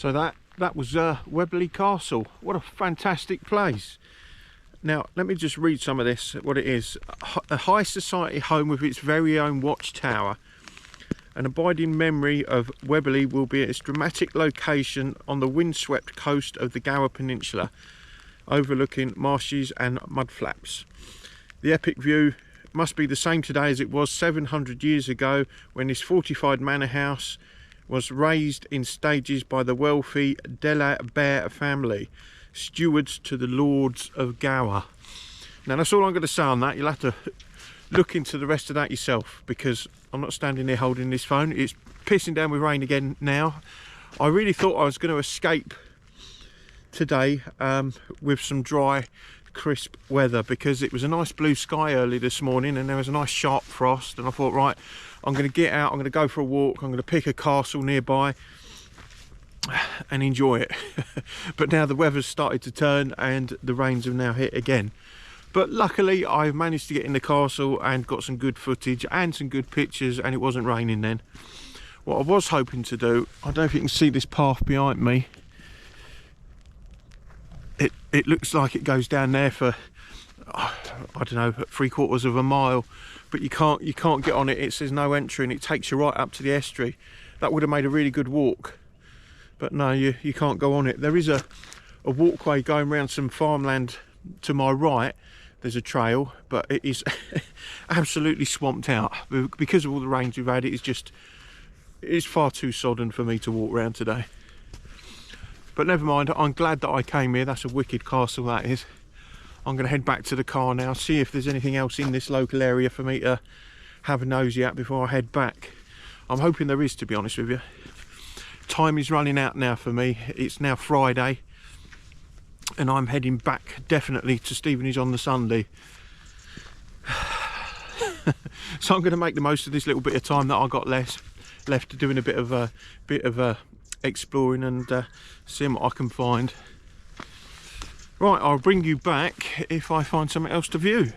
So that was Weobley Castle. What a fantastic place. Now let me just read some of this, what it is. A high society home with its very own watchtower. An abiding memory of Weobley will be its dramatic location on the windswept coast of the Gower Peninsula, overlooking marshes and mudflaps. The epic view must be the same today as it was 700 years ago, when this fortified manor house was raised in stages by the wealthy De la Bear family, stewards to the Lords of Gower. Now that's all I'm going to say on that. You'll have to look into the rest of that yourself, because I'm not standing there holding this phone. It's pissing down with rain again now. I really thought I was going to escape today with some dry, crisp weather, because it was a nice blue sky early this morning and there was a nice sharp frost, and I thought, right, I'm going to get out, I'm going to go for a walk, I'm going to pick a castle nearby and enjoy it. But now the weather's started to turn and the rains have now hit again. But luckily I've managed to get in the castle and got some good footage and some good pictures, and it wasn't raining then. What I was hoping to do, I don't know if you can see this path behind me. It looks like it goes down there for, I don't know, 3/4 of a mile, but you can't get on it. It says no entry and it takes you right up to the estuary. That would have made a really good walk, but no, you can't go on it. There is a walkway going around some farmland to my right. There's a trail, but it is absolutely swamped out because of all the rains we've had. It's far too sodden for me to walk around today. But never mind, I'm glad that I came here. That's a wicked castle, that is. I'm going to head back to the car now, see if there's anything else in this local area for me to have a nosy at before I head back. I'm hoping there is, to be honest with you. Time is running out now for me. It's now Friday and I'm heading back definitely to Stevenage on the Sunday. So I'm going to make the most of this little bit of time that I got left doing a bit of exploring and seeing what I can find. Right, I'll bring you back if I find something else to view.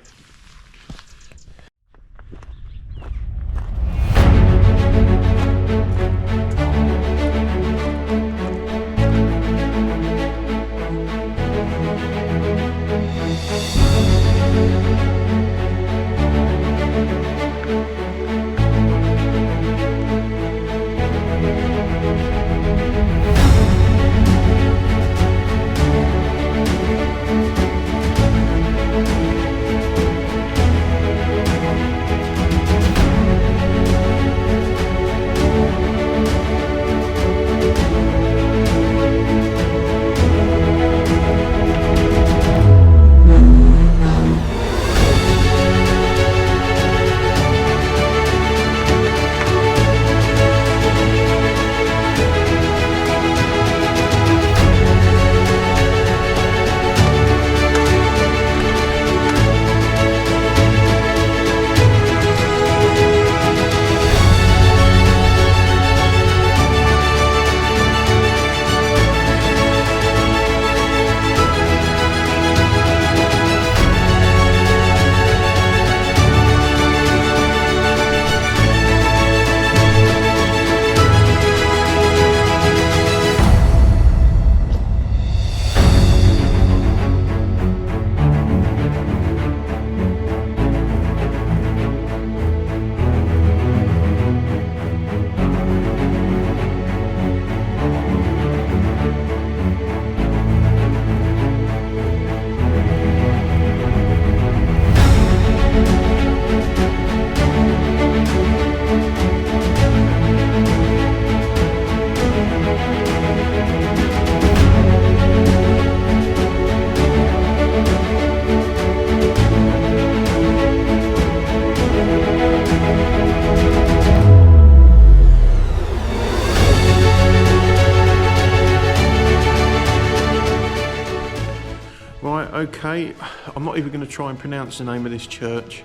Okay, I'm not even going to try and pronounce the name of this church.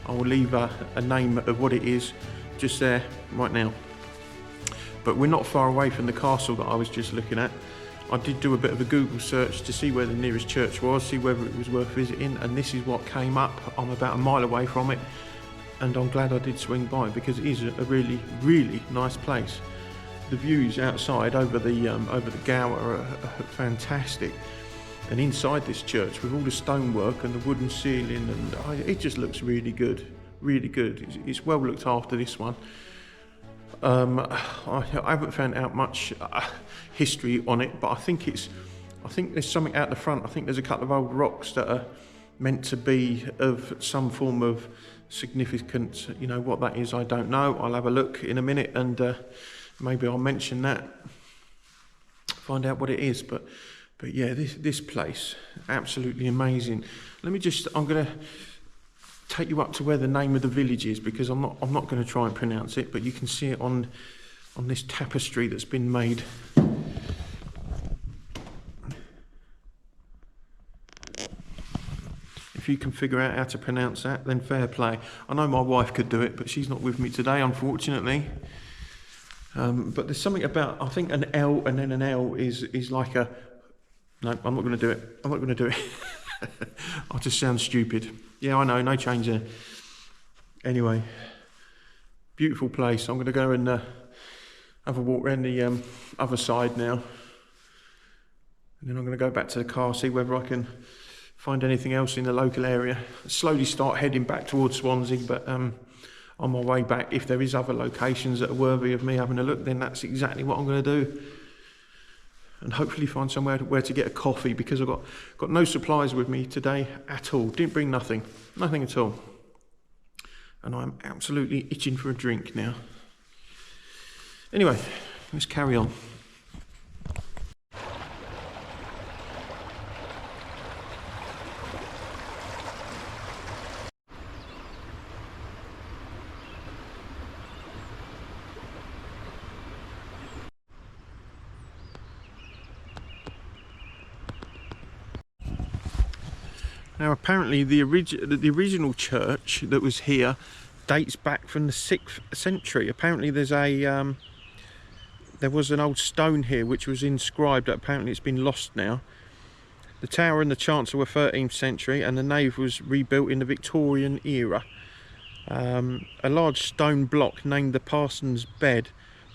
I will leave a name of what it is just there right now. But we're not far away from the castle that I was just looking at. I did do a bit of a Google search to see where the nearest church was, see whether it was worth visiting, and this is what came up. I'm about a mile away from it, and I'm glad I did swing by because it is a really, really nice place. the views outside over the Gower are fantastic. And inside this church, with all the stonework and the wooden ceiling, and it just looks really good, really good. It's well looked after, this one. I haven't found out much history on it, but I think there's something out the front. I think there's a couple of old rocks that are meant to be of some form of significance. You know what that is, I don't know. I'll have a look in a minute, and maybe I'll mention that, find out what it is. But yeah, this place, absolutely amazing. I'm going to take you up to where the name of the village is, because I'm not going to try and pronounce it, but you can see it on this tapestry that's been made. If you can figure out how to pronounce that, then fair play. I know my wife could do it, but she's not with me today, unfortunately. But there's something about, I think an L and then an L is like a... No, I'm not going to do it. I'm not going to do it. I'll just sound stupid. Yeah, I know, no change there. Anyway, beautiful place. I'm going to go and have a walk around the other side now. And then I'm going to go back to the car, see whether I can find anything else in the local area. Slowly start heading back towards Swansea, but on my way back, if there is other locations that are worthy of me having a look, then that's exactly what I'm going to do. And hopefully find somewhere where to get a coffee, because I've got no supplies with me today at all. Didn't bring nothing at all. And I'm absolutely itching for a drink now. Anyway, let's carry on. Now, apparently the original church that was here dates back from the 6th century. Apparently there was an old stone here which was inscribed. Apparently it's been lost now. The tower and the chancel were 13th century, and the nave was rebuilt in the Victorian era. A large stone block named the Parson's Bed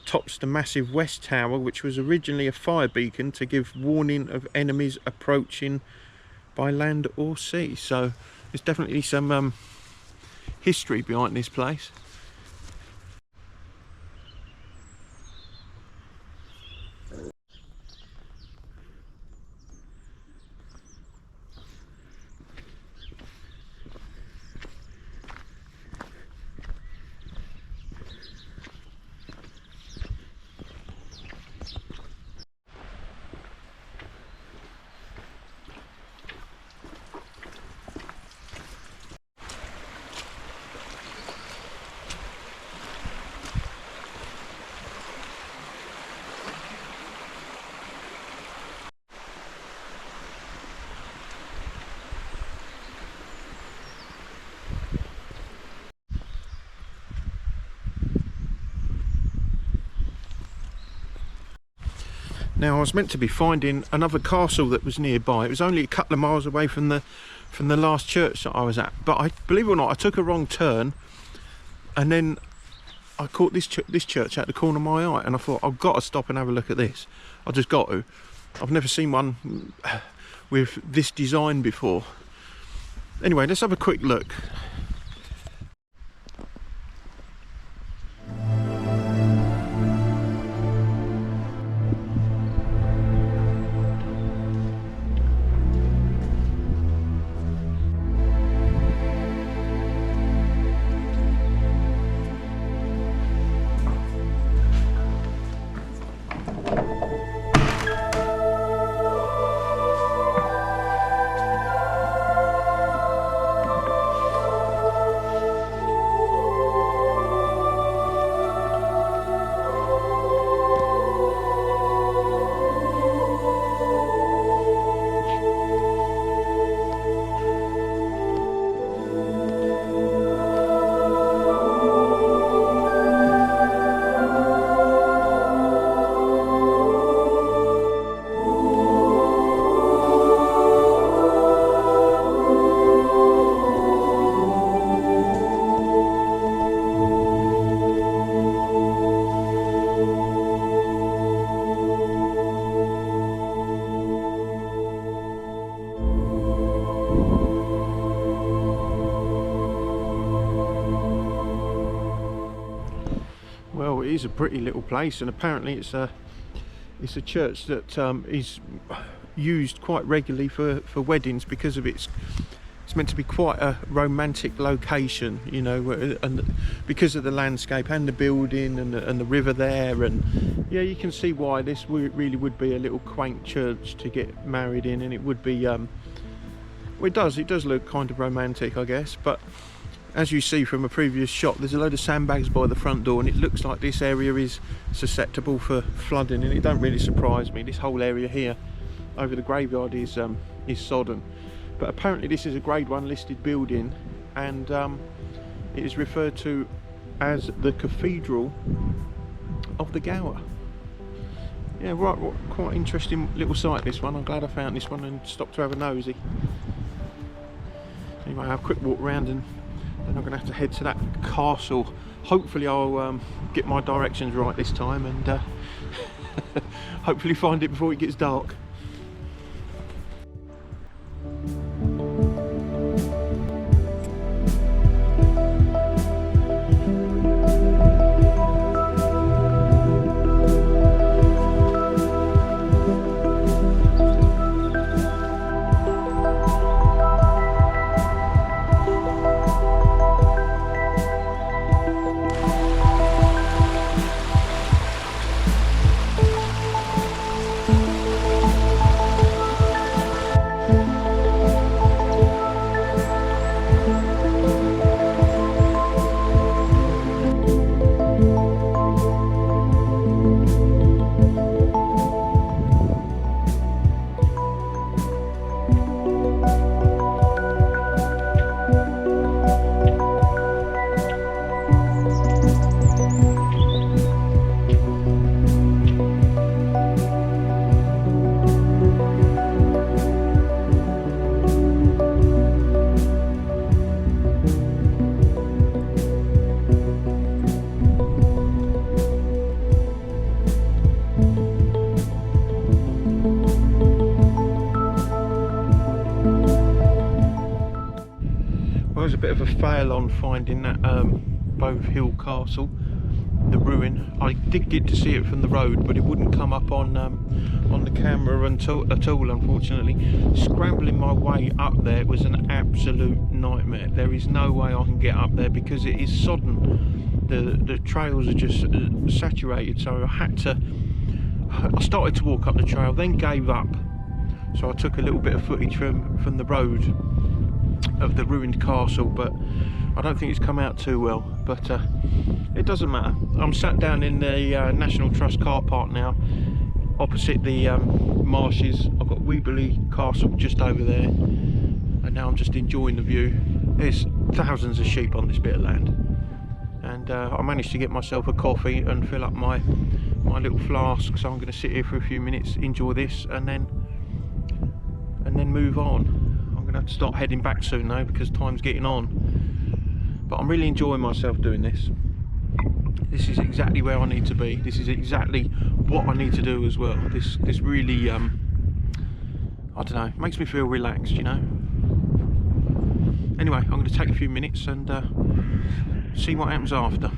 tops the massive west tower, which was originally a fire beacon to give warning of enemies approaching by land or sea. So there's definitely some history behind this place. Now, I was meant to be finding another castle that was nearby. It was only a couple of miles away from the last church that I was at. But believe it or not, I took a wrong turn, and then I caught this church out the corner of my eye, and I thought, I've got to stop and have a look at this. I just got to. I've never seen one with this design before. Anyway, let's have a quick look. is a pretty little place, and apparently it's a church that is used quite regularly for weddings because of it's meant to be quite a romantic location, you know, and because of the landscape and the building and the river there, and yeah, you can see why this really would be a little quaint church to get married in, and it would be well, it does look kind of romantic, I guess. But as you see from a previous shot, there's a load of sandbags by the front door, and it looks like this area is susceptible for flooding, and it don't really surprise me. This whole area here over the graveyard is sodden. But apparently this is a Grade 1 listed building, and it is referred to as the Cathedral of the Gower. Yeah, right, quite interesting little site, this one. I'm glad I found this one and stopped to have a nosy. Anyway, I'll have a quick walk around, and then I'm going to have to head to that castle. Hopefully I'll get my directions right this time, and hopefully find it before it gets dark. A bit of a fail on finding that Bove Hill Castle, the ruin. I did get to see it from the road, but it wouldn't come up on the camera at all, unfortunately. Scrambling my way up there was an absolute nightmare. There is no way I can get up there because it is sodden. The trails are just saturated, so I started to walk up the trail, then gave up. So I took a little bit of footage from the road of the ruined castle, but I don't think it's come out too well, but it doesn't matter. I'm sat down in the National Trust car park now, opposite the marshes. I've got Weobley Castle just over there, and now I'm just enjoying the view. There's thousands of sheep on this bit of land, and I managed to get myself a coffee and fill up my little flask, so I'm going to sit here for a few minutes, enjoy this, and then move on. I'm going to have to start heading back soon though, because time's getting on. But I'm really enjoying myself doing this. This is exactly where I need to be. This is exactly what I need to do as well. This really, I don't know, makes me feel relaxed, you know. Anyway, I'm going to take a few minutes and see what happens after.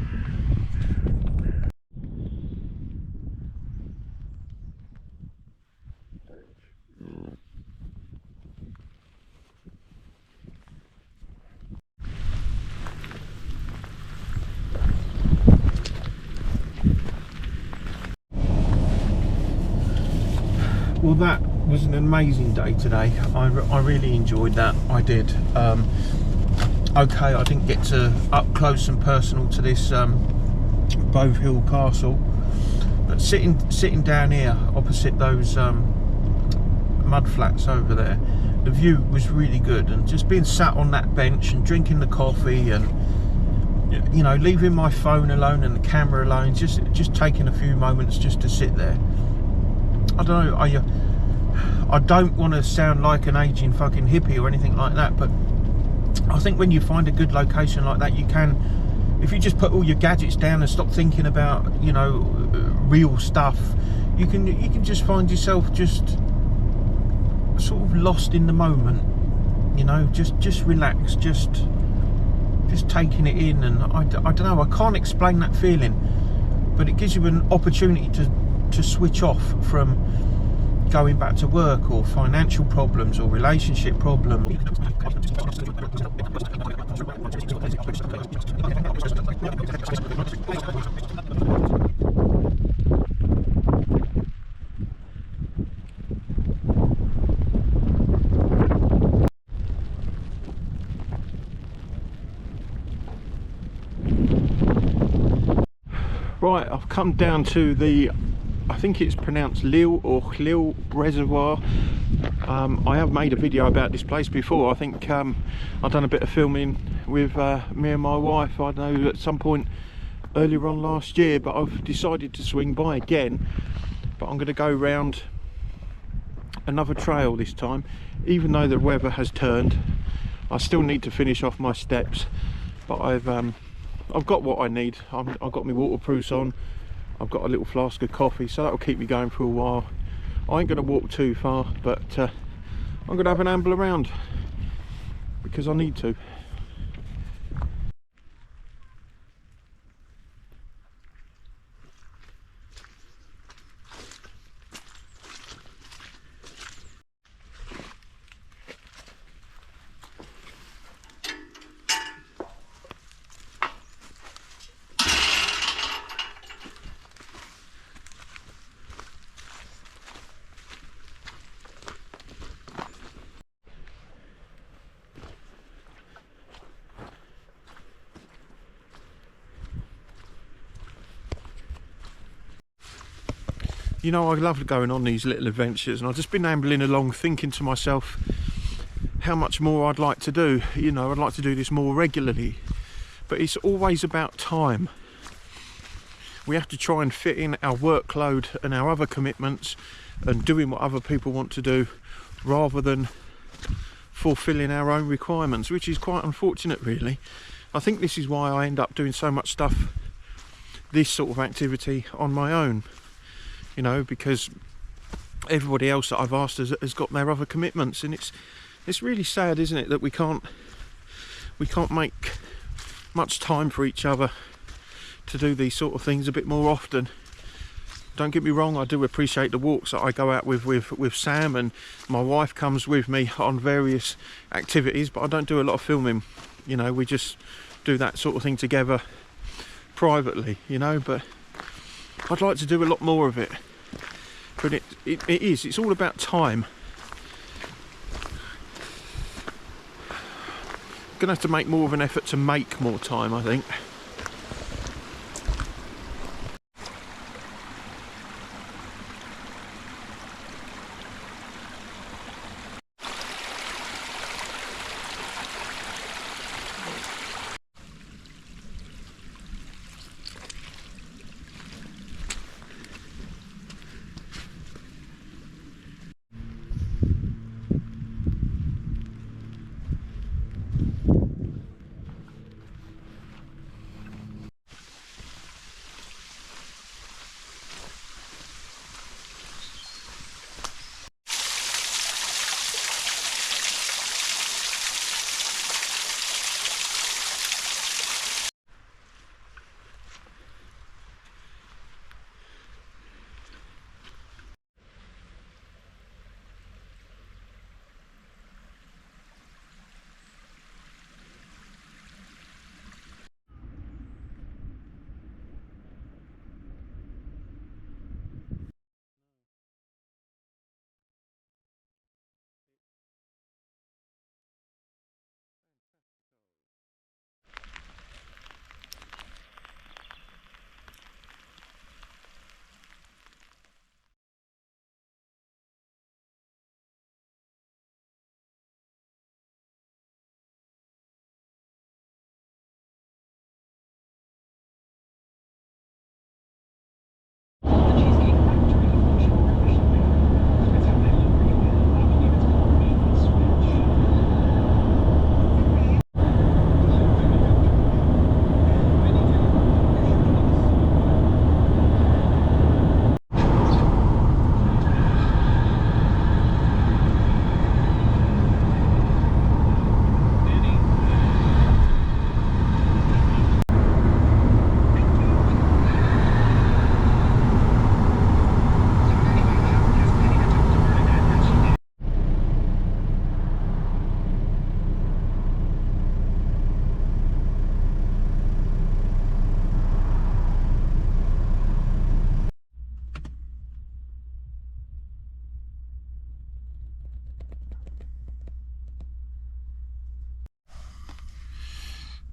Well, that was an amazing day today. I really enjoyed that. I did. Okay, I didn't get to up close and personal to this Bove Hill Castle, but sitting down here opposite those mud flats over there, the view was really good, and just being sat on that bench and drinking the coffee, and you know, leaving my phone alone and the camera alone, just taking a few moments just to sit there. I don't know, I don't want to sound like an aging fucking hippie or anything like that, but I think when you find a good location like that, you can, if you just put all your gadgets down and stop thinking about, you know, real stuff, you can just find yourself just sort of lost in the moment, you know, just relaxed, just taking it in. And I don't know, I can't explain that feeling, but it gives you an opportunity to switch off from going back to work or financial problems or relationship problems. Right, I've come down to the, I think it's pronounced Lil or Chlil Reservoir. I have made a video about this place before. I think I've done a bit of filming with me and my wife, I know, at some point earlier on last year, but I've decided to swing by again. But I'm going to go round another trail this time. Even though the weather has turned, I still need to finish off my steps, but I've got what I need. I've got my waterproofs on, I've got a little flask of coffee, so that'll keep me going for a while. I ain't going to walk too far, but I'm going to have an amble around because I need to. You know, I love going on these little adventures, and I've just been ambling along thinking to myself how much more I'd like to do. You know, I'd like to do this more regularly, but it's always about time. We have to try and fit in our workload and our other commitments and doing what other people want to do rather than fulfilling our own requirements, which is quite unfortunate, really. I think this is why I end up doing so much stuff, this sort of activity, on my own. You know, because everybody else that I've asked has got their other commitments, and it's really sad, isn't it, that we can't make much time for each other to do these sort of things a bit more often. Don't get me wrong, I do appreciate the walks that I go out with Sam, and my wife comes with me on various activities, but I don't do a lot of filming. You know, we just do that sort of thing together privately, you know, but I'd like to do a lot more of it. But it's all about time. Gonna have to make more of an effort to make more time, I think.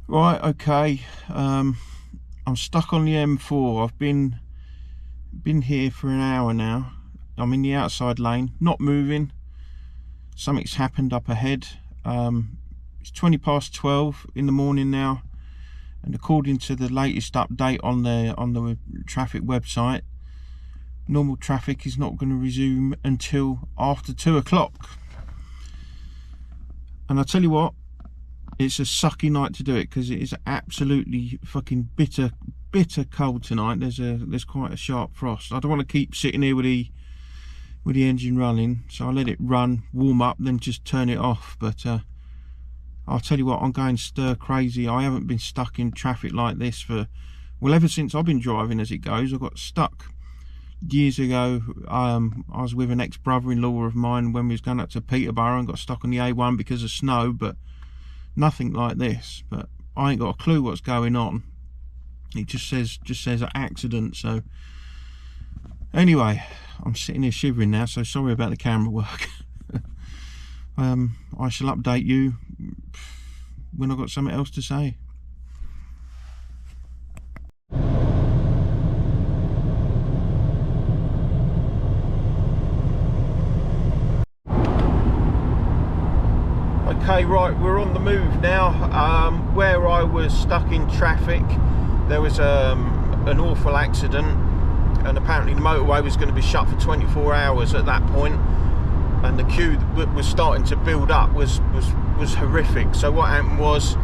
Right, okay. I'm stuck on the M4. I've been here for an hour now. I'm in the outside lane, not moving. Something's happened up ahead. It's 20 past 12 in the morning now, and according to the latest update on the traffic website, normal traffic is not going to resume until after 2 o'clock. And I tell you what, it's a sucky night to do it, because it is absolutely fucking bitter cold tonight. There's quite a sharp frost. I don't want to keep sitting here with the engine running, so I let it run, warm up, then just turn it off. But I'll tell you what, I'm going stir crazy. I haven't been stuck in traffic like this for, well, ever since I've been driving as it goes. I got stuck years ago. I was with an ex-brother-in-law of mine when we was going up to Peterborough and got stuck on the A1 because of snow, but nothing like this. But I ain't got a clue what's going on. It just says an accident. So anyway, I'm sitting here shivering now, so sorry about the camera work. I shall update you when I've got something else to say. Okay, right, we're on the move now. Where I was stuck in traffic, there was an awful accident, and apparently the motorway was going to be shut for 24 hours at that point, and the queue that was starting to build up was horrific. So what happened was,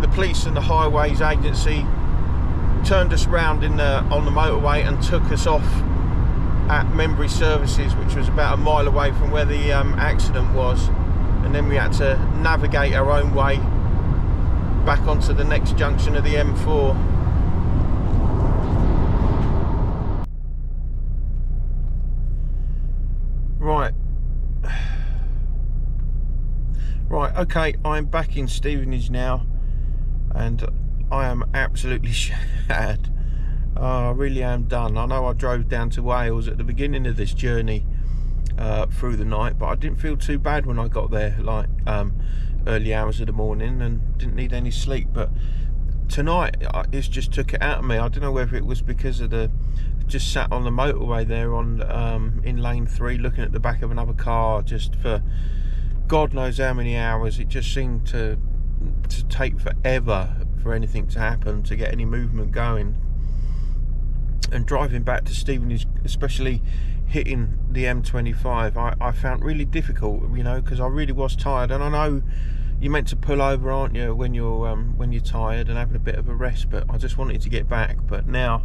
the police and the highways agency turned us round on the motorway and took us off at Membry Services, which was about a mile away from where the accident was. And then we had to navigate our own way back onto the next junction of the M4. Right, okay, I'm back in Stevenage now, and I am absolutely shattered. I really am done. I know I drove down to Wales at the beginning of this journey through the night, but I didn't feel too bad when I got there, like early hours of the morning, and didn't need any sleep. But tonight it's just took it out of me. I don't know whether it was because of just sat on the motorway there on in lane 3 looking at the back of another car just for God knows how many hours. It just seemed to take forever for anything to happen, to get any movement going. And driving back to Stevenage, especially hitting the M25, I found really difficult, you know, because I really was tired. And I know you're meant to pull over, aren't you, when you're tired and having a bit of a rest, but I just wanted to get back. But now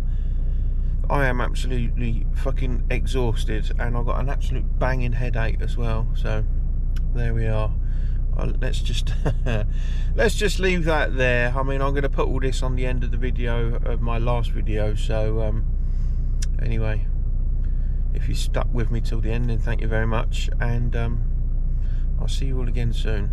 I am absolutely fucking exhausted, and I've got an absolute banging headache as well. So there we are. Let's just let's just leave that there. I mean, I'm going to put all this on the end of the video of my last video. So anyway, if you stuck with me till the end, then thank you very much, and I'll see you all again soon.